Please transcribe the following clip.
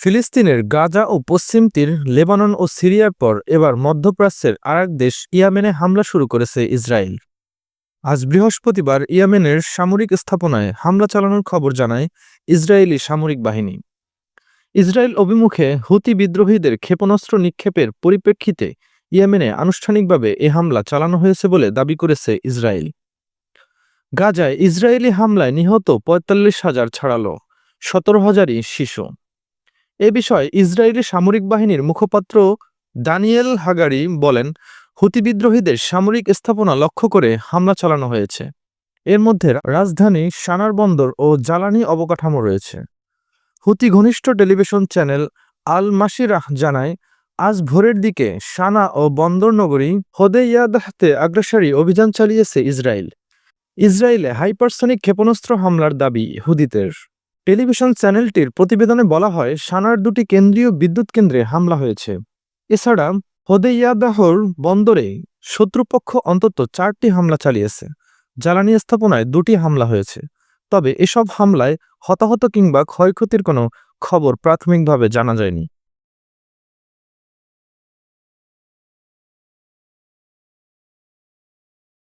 ফিলিস্তিনের গাজা ও পশ্চিম তীর, লেবানন ও সিরিয়ার পর এবার মধ্যপ্রাচ্যের আরেক দেশ ইয়েমেনে হামলা শুরু করেছে ইসরায়েল। আজ বৃহস্পতিবার ইয়েমেনের সামরিক স্থাপনায় হামলা চালানোর খবর জানায় ইসরায়েলি সামরিক বাহিনী। ইসরায়েল অভিমুখে হুতি বিদ্রোহীদের ক্ষেপণাস্ত্র নিক্ষেপের পরিপ্রেক্ষিতে ইয়েমেনে আনুষ্ঠানিকভাবে এ হামলা চালানো হয়েছে বলে দাবি করেছে ইসরায়েল। গাজায় ইসরায়েলি হামলায় নিহত ৪৫,০০০ ছাড়ালো ১৭,০০০ই শিশু। এ বিষয়ে ইসরায়েলি সামরিক বাহিনীর মুখপাত্র দানিয়েল হাগারি বলেন, হুতি বিদ্রোহীদের সামরিক স্থাপনা লক্ষ্য করে হামলা চালানো হয়েছে। এর মধ্যে রাজধানী সানার বন্দর ও জ্বালানি অবকাঠামো রয়েছে। হুতি ঘনিষ্ঠ টেলিভিশন চ্যানেল আল মাসিরাহ জানায়, আজ ভোরের দিকে সানা ও বন্দর নগরী হোদেইয়াদাহতে আগ্রাসী অভিযান চালিয়েছে ইসরায়েল। ইসরায়েলে হাইপারসনিক ক্ষেপণাস্ত্র হামলার দাবি হুদিদের। টেলিভিশন চ্যানেলটির প্রতিবেদনে বলা হয়, সানার দুটি কেন্দ্রীয় বিদ্যুৎ কেন্দ্রে হামলা হয়েছে। এছাড়া হোদেইয়াদাহর বন্দরে শত্রুপক্ষ অন্তত 4টি হামলা চালিয়েছে। জ্বালানি স্থাপনায় 2টি হামলা হয়েছে। তবে এসব হামলায় হতাহত কিংবা ক্ষয়ক্ষতির কোনো খবর প্রাথমিকভাবে জানা যায়নি।